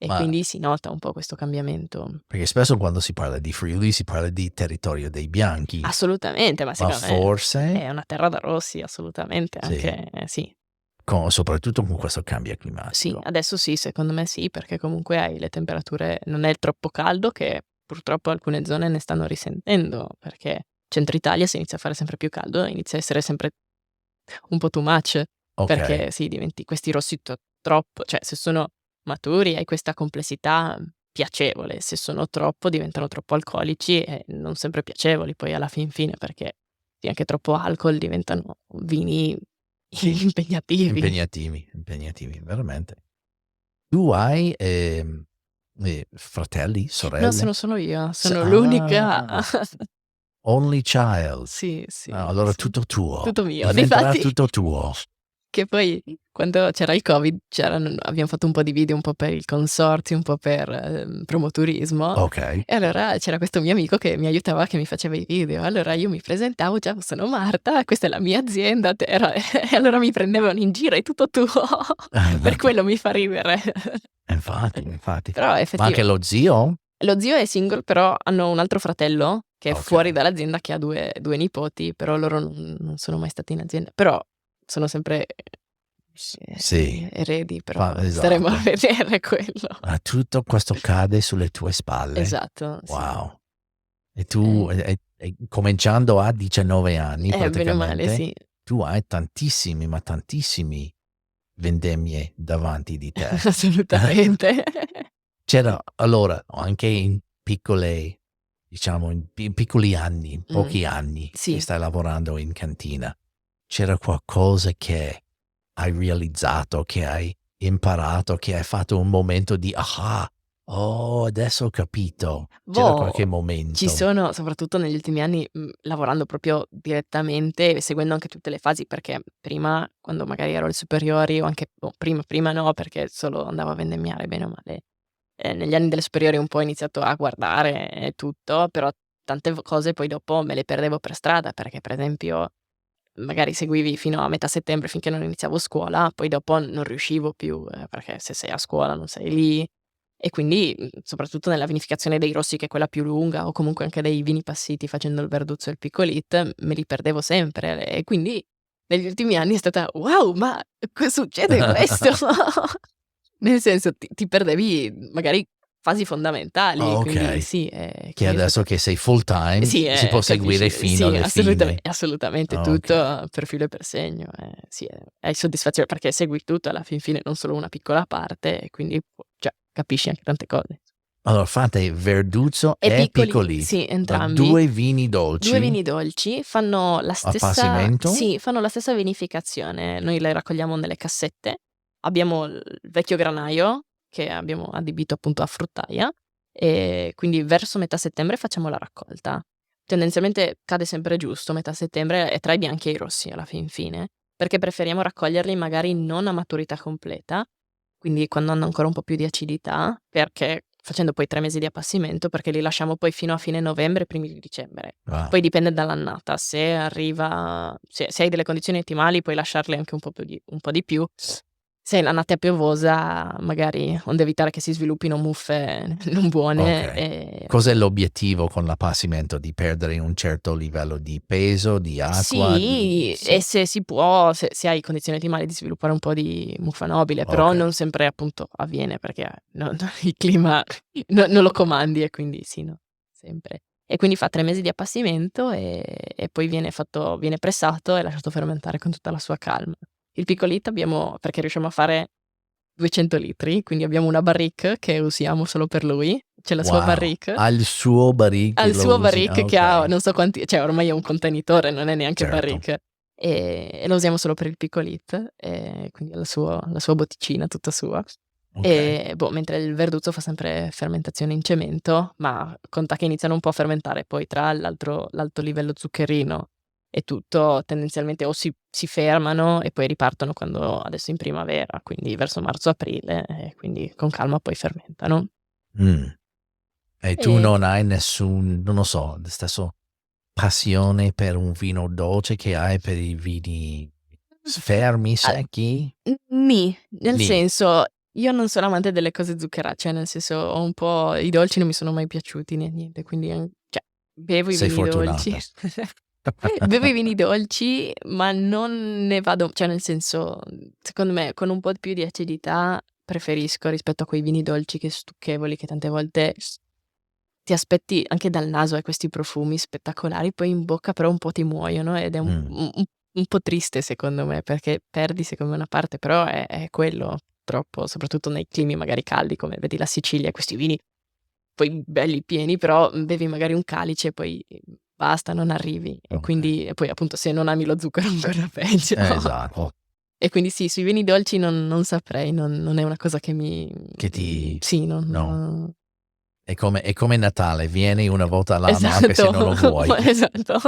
E Ma- quindi si nota un po' questo cambiamento. Perché spesso quando si parla di Friuli si parla di territorio dei bianchi. Assolutamente, ma Ma secondo me forse, è una terra da rossi, assolutamente, sì, anche sì. soprattutto con questo cambio Sì, climatico. adesso sì, secondo me sì, perché comunque hai le temperature, non è troppo caldo, che purtroppo alcune zone ne stanno risentendo, perché centro Italia se inizia a fare sempre più caldo inizia a essere sempre un po' too much, Ok, perché sì, diventi questi rossi troppo, cioè se sono maturi hai questa complessità piacevole, se sono troppo diventano troppo alcolici e non sempre piacevoli poi alla fin fine, perché sì, anche troppo alcol diventano vini impegnativi. impegnativi, veramente. Tu hai fratelli, No, sorelle? sono solo io, sono l'unica. Ah, only child. Sì, sì, Allora sì. tutto tuo. Tutto mio. Diventerà Difatti tutto tuo. che poi quando c'era il Covid abbiamo fatto un po' di video un po' per il consorzio, un po' per promoturismo, Ok. e allora c'era questo mio amico che mi aiutava, che mi faceva i video. Allora io mi presentavo: "Ciao, sono Marta, questa è la mia azienda", e allora mi prendevano in giro: "È tutto tuo". Per quello mi fa ridere. Infatti. Però Ma anche effettiva lo zio? lo zio è single, però hanno un altro fratello che è Ok. fuori dall'azienda, che ha due nipoti, però loro non sono mai stati in azienda. Però sono sempre, Sì, eredi, però staremo a esatto. vedere quello. Ma tutto questo cade sulle tue spalle. Esatto, sì. Wow. E tu, cominciando a 19 anni Bene o male praticamente, sì. tu hai tantissimi, ma tantissimi vendemmie davanti di te. Assolutamente. C'era allora anche in piccole, diciamo, in piccoli anni, pochi anni che Sì. stai lavorando in cantina, c'era qualcosa che hai realizzato, che hai imparato, che hai fatto un momento di "Ah, oh, adesso ho capito." C'era qualche Ci momento? sono, soprattutto negli ultimi anni, lavorando proprio direttamente e seguendo anche tutte le fasi, perché prima, quando magari ero alle superiori o anche prima no, perché solo andavo a vendemmiare bene o male. Negli anni delle superiori un po' ho iniziato a guardare e tutto, però tante cose poi dopo me le perdevo per strada, perché per esempio magari seguivi fino a metà settembre finché non iniziavo scuola, poi dopo non riuscivo più, perché se sei a scuola non sei lì. E quindi, soprattutto nella vinificazione dei rossi, che è quella più lunga, o comunque anche dei vini passiti facendo il Verduzzo e il Piccolit, me li perdevo sempre. E quindi negli ultimi anni è stata: "Wow, ma succede questo?" Nel senso, ti perdevi magari fasi fondamentali, quindi Okay. sì, Che quindi è adesso stato che sei full time sì, si può seguire capisci, fino sì, alle fine. assolutamente Okay. tutto per filo e per segno, sì, hai soddisfazione perché segui tutto alla fin fine, non solo una piccola parte, e quindi cioè capisci anche tante cose. Allora fate Verduzzo E e piccoli Piccolit, sì, ma entrambi. 2 vini 2 dolci vini dolci, fanno la a stessa passimento? sì, fanno la stessa vinificazione. Noi le raccogliamo nelle cassette, abbiamo il vecchio granaio che abbiamo adibito appunto a fruttaia, e quindi verso metà settembre facciamo la raccolta. Tendenzialmente cade sempre giusto metà settembre, e tra i bianchi e i rossi alla fin fine, perché preferiamo raccoglierli magari non a maturità completa, quindi quando hanno ancora un po' più di acidità, perché facendo poi 3 mesi di appassimento, perché li lasciamo poi fino a fine novembre, primi di dicembre. Ah, Poi dipende dall'annata, se hai delle condizioni ottimali puoi lasciarli anche un po' di più. Se l'annata è piovosa magari onde evitare che si sviluppino muffe non buone, okay. Cos'è l'obiettivo con l'appassimento? Di perdere un certo livello di peso, di acqua, sì, e se si può, se hai condizioni ottimali di sviluppare un po' di muffa nobile, però Okay. non sempre appunto avviene, perché il clima non lo comandi, e quindi sì, no, sempre. E quindi fa 3 mesi di appassimento, e poi viene pressato e lasciato fermentare con tutta la sua calma. Il Piccolit abbiamo, perché riusciamo a fare 200 litri, quindi abbiamo una barrique che usiamo solo per lui, c'è la sua Wow. barrique. Ha il suo Ha baricche, il lo suo usi barrique che ha okay, non so quanti, cioè ormai è un contenitore, non è neanche certo. barrique, e lo usiamo solo per il Piccolit, quindi ha la sua botticina tutta sua. Okay. Mentre il Verduzzo fa sempre fermentazione in cemento, ma conta che iniziano un po' a fermentare, poi tra l'alto livello zuccherino e tutto, tendenzialmente o si fermano e poi ripartono quando adesso in primavera, quindi verso marzo-aprile, e quindi con calma poi fermentano. Mh. E tu E non hai nessun, non lo so, lo stesso passione per un vino dolce che hai per i vini fermi, secchi? Nel Nì. senso, io non sono amante delle cose zuccherate, nel senso ho un po' i dolci non mi sono mai piaciuti né niente, quindi cioè bevo i Sei vini dolci. fortunata. Bevo i vini dolci, ma non ne vado cioè nel senso, secondo me con un po' più di acidità preferisco rispetto a quei vini dolci che stucchevoli, che tante volte ti aspetti anche dal naso hai questi profumi spettacolari, poi in bocca però un po' ti muoiono ed è un po' triste secondo me, perché perdi secondo me una parte, però è quello purtroppo, soprattutto nei climi magari caldi come vedi la Sicilia, questi vini poi belli pieni, però bevi magari un calice e poi basta, non arrivi. E Okay. quindi e poi appunto se non ami lo zucchero ancora peggio. Esatto. E quindi sì, sui vini dolci non saprei, non è una cosa che mi Che ti sì, no. non È come Natale, vieni una volta all'anno anche se esatto, non lo vuoi. esatto.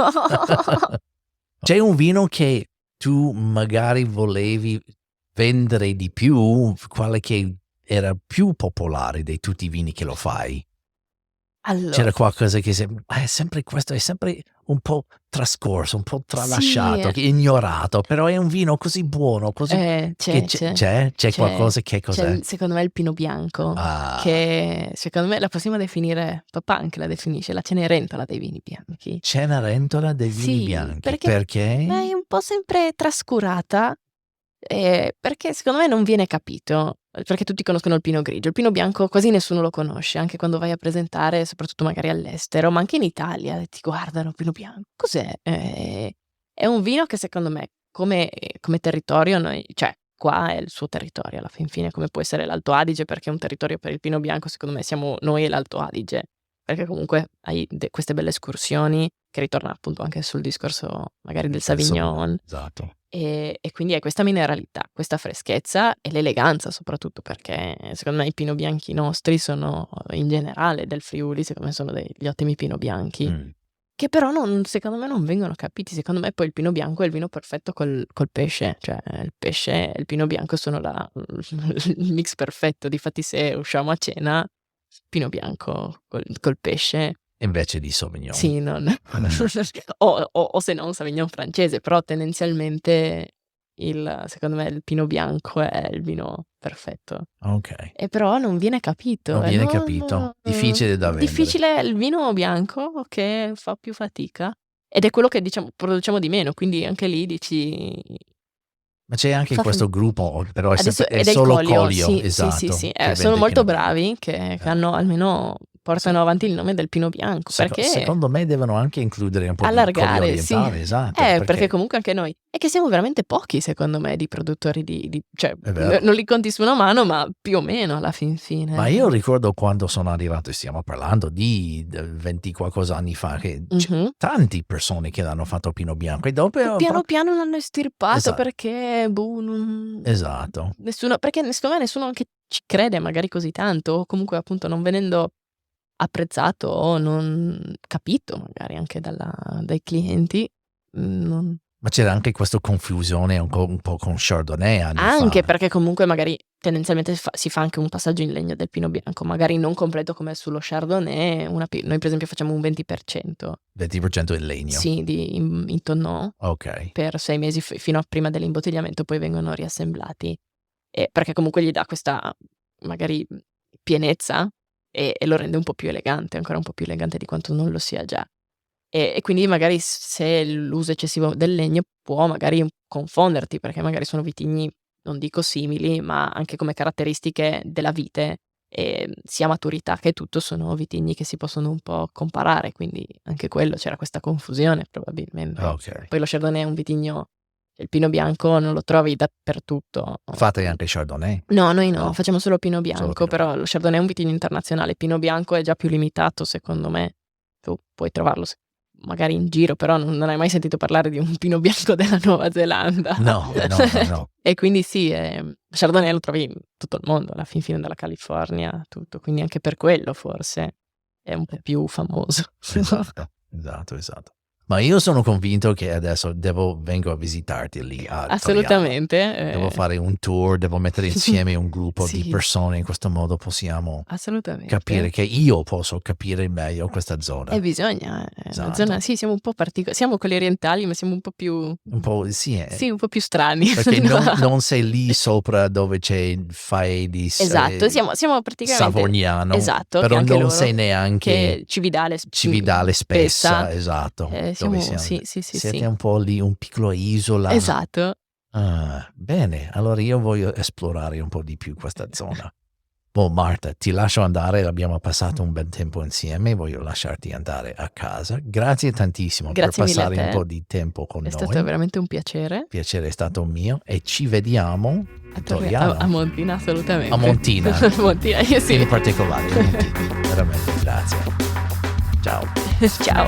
C'è un vino che tu magari volevi vendere di più, quale che era più popolare di tutti i vini che lo fai? Allora C'era qualcosa che è sempre questo, è sempre un po' trascorso, un po' sì, tralasciato, che ignorato, però è un vino così buono, così che c'è c'è c'è c'è qualcosa che c'è cos'è? secondo me il Pino Bianco, Ah, che secondo me la possiamo definire papà anche la definisce, la Cenerentola dei vini bianchi. Cenerentola dei vini Sì, bianchi, perché perché? è un po' sempre trascurata, perché secondo me non viene capito, perché tutti conoscono il Pinot Grigio, il Pino Bianco quasi nessuno lo conosce, anche quando vai a presentare, soprattutto magari all'estero, ma anche in Italia, ti guardano: "Pino Bianco, cos'è?" È un vino che secondo me come territorio noi cioè qua è il suo territorio alla fin fine, come può essere l'Alto Adige, perché è un territorio per il Pino Bianco, secondo me siamo noi e l'Alto Adige, perché comunque hai queste belle escursioni, che ritorna appunto anche sul discorso magari del Del Sauvignon, Sauvignon. esatto. E quindi hai questa mineralità, questa freschezza e l'eleganza soprattutto, perché secondo me i Pinot Bianchi nostri sono in generale del Friuli, secondo me sono degli ottimi Pinot Bianchi, Mh. che però non secondo me non vengono capiti. Secondo me poi il Pinot Bianco è il vino perfetto col pesce, cioè il pesce e il Pinot Bianco sono la il mix perfetto. Difatti se usciamo a cena, Pinot Bianco col pesce Invece di Sauvignon. sì, non Mh. o se no un Sauvignon francese, però tendenzialmente secondo me il Pinot Bianco è il vino perfetto. Okay. E però non viene capito Non e viene capito. Difficile da vendere. difficile il vino bianco che fa più fatica ed è quello che diciamo produciamo di meno, quindi anche lì dici Ma c'è anche fa questo fam gruppo, però adesso è ed è il solo Collio, Collio, sì, sì, sì, esatto, sì, che sono vende molto Pinot Bianco. bravi che Eh. hanno almeno Se portano avanti il nome del Pinot Bianco, perché secondo me devono anche includere un po' di Colli allargare, sì. orientali, esatto, Perché perché comunque anche noi è che siamo veramente pochi secondo me di produttori di cioè, è vero. non li conti su una mano, ma più o meno alla fin Ma io fine. ricordo quando sono arrivato, e stiamo parlando di 20 qualcosa anni fa, che Mh-mh. tanti persone che l'hanno fatto Pinot Bianco e dopo E piano piano l'hanno estirpato esa perché, boh, non esatto. nessuno perché secondo me nessuno anche ci crede magari così tanto, o comunque appunto non venendo apprezzato o non capito magari anche dai clienti, non Ma c'era anche questa confusione un po' con Chardonnay anni anche fa. perché comunque magari tendenzialmente si fa anche un passaggio in legno del Pinot Bianco, magari non completo come sullo Chardonnay, noi per esempio facciamo un 20% 20% in legno. sì, in tonneau Okay. per 6 mesi fino a prima dell'imbottigliamento, poi vengono riassemblati. Perché comunque gli dà questa magari, pienezza e lo rende un po' più elegante, ancora un po' più elegante di quanto non lo sia già. E quindi magari se l'uso eccessivo del legno può magari confonderti, perché magari sono vitigni, non dico simili, ma anche come caratteristiche della vite, sia maturità che tutto sono vitigni che si possono un po' comparare, quindi anche quello c'era questa confusione probabilmente. Okay. Poi lo Chardonnay è un vitigno il Pinot Bianco non lo trovi dappertutto. Fate anche Chardonnay? No, noi no, No, facciamo solo Pinot solo Bianco, Pinot però Bianco. lo Chardonnay è un vitigno internazionale, il Pinot Bianco è già più limitato secondo me. Tu puoi trovarlo magari in giro, però non hai mai sentito parlare di un Pinot Bianco della Nuova Zelanda. No, no, no, no. E quindi sì, Chardonnay lo trovi in tutto il mondo, alla fin fine dalla California, tutto, quindi anche per quello forse è un po' più famoso. Esatto, esatto, esatto. Ma io sono convinto che adesso vengo a visitarti lì a Torino. Assolutamente. Devo fare un tour, devo mettere insieme un gruppo di Sì. persone, in questo modo possiamo Assolutamente. capire che io posso capire meglio questa zona. Bisogna, è una Esatto. zona, sì, siamo un po' siamo quelli orientali, ma siamo un po' più, Un po', sì, un po' più strani. perché non sei lì sopra dove c'è Faedis, Esatto, siamo praticamente Savorniano, esatto, che però anche non loro, sei neanche che Cividale Spessa, esatto. siamo, dove siamo. sì, Siete un po' lì, un piccolo isola. esatto. Ah, bene, allora io voglio esplorare un po' di più questa zona. Marta, ti lascio andare, abbiamo passato un bel tempo insieme, voglio lasciarti andare a casa. Grazie tantissimo Grazie per mille a passare un te. po' di tempo con È noi. stato veramente un piacere. Il piacere è stato mio e ci vediamo a Toriano. A Montina, assolutamente. A Montina. A Montina, sì. In particolare, a Montina. Veramente, grazie. Ciao. Ciao.